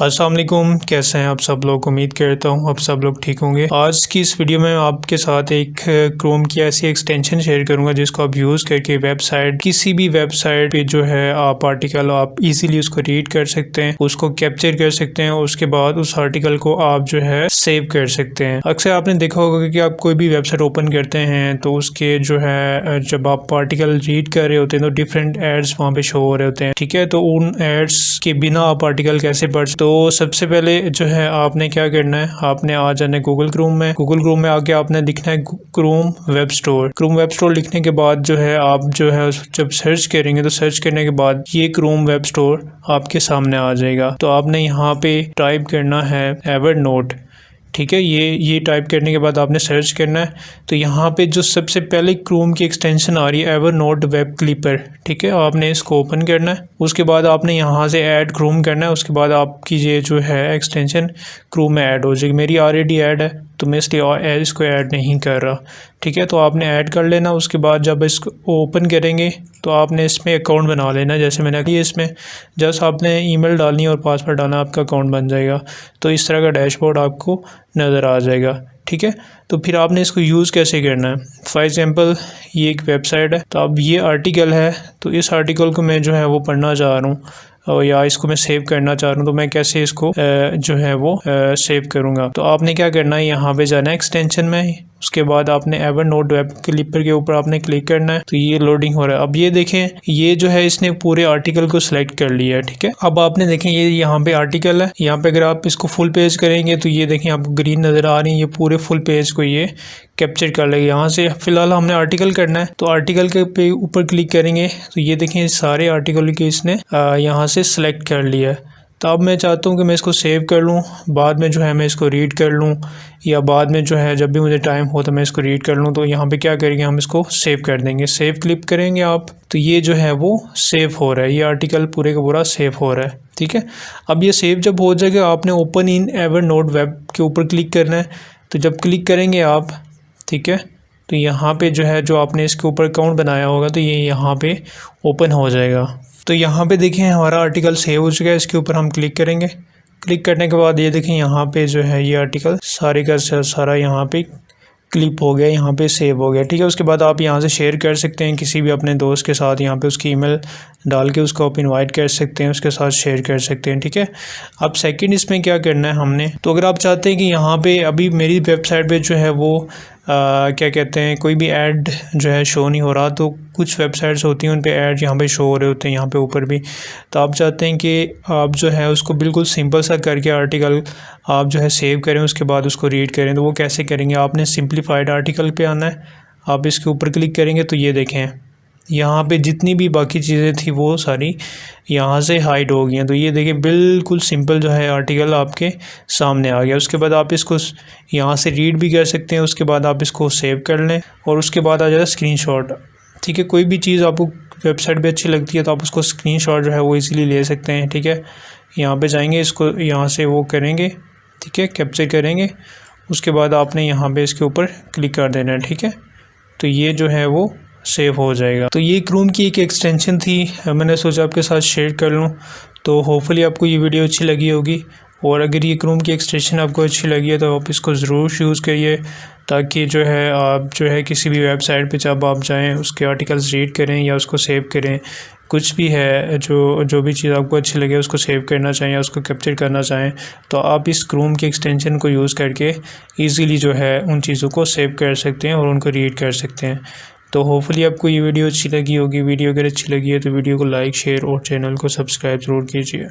अस्सलाम वालेकुम, कैसे हैं आप सब लोग। उम्मीद करता हूँ आप सब लोग ठीक होंगे। आज की इस वीडियो में आपके साथ एक क्रोम की ऐसी एक्सटेंशन शेयर करूंगा जिसको आप यूज़ करके वेबसाइट, किसी भी वेबसाइट पे जो है आप आर्टिकल आप इजीली उसको रीड कर सकते हैं, उसको कैप्चर कर सकते हैं और उसके बाद उस आर्टिकल को आप जो है सेव कर सकते हैं। अक्सर आपने देखा होगा कि आप कोई भी वेबसाइट ओपन करते हैं तो उसके जो है जब आप आर्टिकल रीड कर रहे होते हैं तो डिफरेंट एड्स वहाँ पे शो हो रहे होते हैं, ठीक है। तो उन एड्स के बिना आप आर्टिकल कैसे पढ़, तो सबसे पहले जो है आपने क्या करना है, आपने आ जाना है गूगल क्रोम में आके आपने लिखना है क्रोम वेब स्टोर लिखने के बाद जो है आप जो है जब सर्च करेंगे तो सर्च करने के बाद ये क्रोम वेब स्टोर आपके सामने आ जाएगा। तो आपने यहाँ पे टाइप करना है एवरनोट, ठीक है। ये टाइप करने के बाद आपने सर्च करना है तो यहाँ पे जो सबसे पहले क्रोम की एक्सटेंशन आ रही है एवरनोट वेब क्लिपर, ठीक है। आपने इसको ओपन करना है, उसके बाद आपने यहाँ से ऐड क्रोम करना है, उसके बाद आपकी ये जो है एक्सटेंशन क्रोम में ऐड हो जाएगी। मेरी ऑलरेडी ऐड है तो मैं इसलिए इसको ऐड नहीं कर रहा, ठीक है। तो आपने ऐड कर लेना। उसके बाद जब इसको ओपन करेंगे तो आपने इसमें अकाउंट बना लेना, जैसे मैंने किया। इसमें जस्ट आपने ईमेल डालनी और पासवर्ड डालना, आपका अकाउंट बन जाएगा। तो इस तरह का डैशबोर्ड आपको नज़र आ जाएगा, ठीक है। तो फिर आपने इसको यूज़ कैसे करना है। फॉर एग्जांपल ये एक वेबसाइट है, तो अब ये आर्टिकल है, तो इस आर्टिकल को मैं जो है वो पढ़ना चाह रहा हूँ और या इसको मैं सेव करना चाह रहा हूँ, तो मैं कैसे इसको जो है वो सेव करूँगा। तो आपने क्या करना है, यहाँ पे जाना है एक्सटेंशन में, उसके बाद आपने एवरनोट वेब क्लिपर के ऊपर आपने क्लिक करना है। तो ये लोडिंग हो रहा है। अब ये देखें, ये जो है इसने पूरे आर्टिकल को सिलेक्ट कर लिया है, ठीक है। अब आपने देखें ये यहाँ पे आर्टिकल है, यहाँ पे अगर आप इसको फुल पेज करेंगे तो ये देखें आपको ग्रीन नज़र आ रही है, ये पूरे फुल पेज को ये कैप्चर कर लेगा। यहाँ से फिलहाल हमने आर्टिकल करना है, तो आर्टिकल के पे ऊपर क्लिक करेंगे तो ये देखें सारे आर्टिकल के इसने यहाँ से सिलेक्ट कर लिया है। तो अब मैं चाहता हूँ कि मैं इसको सेव कर लूँ, बाद में जो है मैं इसको रीड कर लूँ, या बाद में जो है जब भी मुझे टाइम हो तो मैं इसको रीड कर लूँ। तो यहाँ पे क्या करेंगे, हम इसको सेव कर देंगे। सेव क्लिक करेंगे आप, तो ये जो है वो सेव हो रहा है, ये आर्टिकल पूरे का पूरा सेव हो रहा है, ठीक है। अब ये सेव जब हो जाएगा आपने ओपन इन एवरनोट वेब के ऊपर क्लिक करना है। तो जब क्लिक करेंगे आप, ठीक है, तो यहाँ पे जो है जो आपने इसके ऊपर अकाउंट बनाया होगा तो ये यहाँ पे ओपन हो जाएगा। तो यहाँ पे देखें हमारा आर्टिकल सेव हो चुका है, इसके ऊपर हम क्लिक करेंगे। क्लिक करने के बाद ये देखें यहाँ पे जो है ये आर्टिकल सारे का सारा यहाँ पे क्लिप हो गया, यहाँ पे सेव हो गया, ठीक है। उसके बाद आप यहाँ से शेयर कर सकते हैं किसी भी अपने दोस्त के साथ, यहाँ पे उसकी ईमेल डाल के उसको आप इनवाइट कर सकते हैं, उसके साथ शेयर कर सकते हैं, ठीक है। अब सेकंड इसमें क्या करना है हमने, तो अगर आप चाहते हैं कि यहाँ पे अभी मेरी वेबसाइट पे जो है वो क्या कहते हैं कोई भी ऐड जो है शो नहीं हो रहा, तो कुछ वेबसाइट्स होती हैं उन पे ऐड यहाँ पे शो हो रहे होते हैं, यहाँ पे ऊपर भी। तो आप चाहते हैं कि आप जो है उसको बिल्कुल सिंपल सा करके आर्टिकल आप जो है सेव करें, उसके बाद उसको रीड करें। तो वो कैसे करेंगे, आपने सिंप्लीफाइड आर्टिकल पे आना है, आप इसके ऊपर क्लिक करेंगे तो ये देखें यहाँ पे जितनी भी बाकी चीज़ें थी वो सारी यहाँ से हाइड हो गई हैं। तो ये देखिए बिल्कुल सिंपल जो है आर्टिकल आपके सामने आ गया। उसके बाद आप इसको यहाँ से रीड भी कर सकते हैं, उसके बाद आप इसको सेव कर लें और उसके बाद आ जाएगा स्क्रीनशॉट, ठीक है। कोई भी चीज़ आपको वेबसाइट पे अच्छी लगती है तो आप उसको स्क्रीनशॉट जो है वो इजीली ले सकते हैं, ठीक है। यहाँ पे जाएंगे, इसको यहाँ से वो करेंगे, ठीक है, कैप्चर करेंगे। उसके बाद आपने यहाँ पे इसके ऊपर क्लिक कर देना है, ठीक है। तो ये जो है वो सेव हो जाएगा। तो ये क्रोम की एक एक्सटेंशन थी, मैंने सोचा आपके साथ शेयर कर लूँ। तो होपफुली आपको ये वीडियो अच्छी लगी होगी, और अगर ये क्रोम की एक्सटेंशन आपको अच्छी लगी है तो आप इसको ज़रूर यूज़ करिए, ताकि जो है आप जो है किसी भी वेबसाइट पे जब आप जाएं उसके आर्टिकल्स रीड करें या उसको सेव करें, कुछ भी है जो भी चीज़ आपको अच्छी लगे उसको सेव करना चाहें या उसको कैप्चर करना चाहें, तो आप इस क्रोम की एक्सटेंशन को यूज़ करके ईज़िली जो है उन चीज़ों को सेव कर सकते हैं और उनको रीड कर सकते हैं। तो होपफुली आपको ये वीडियो अच्छी लगी होगी। वीडियो अगर अच्छी लगी है तो वीडियो को लाइक, शेयर और चैनल को सब्सक्राइब ज़रूर कीजिए।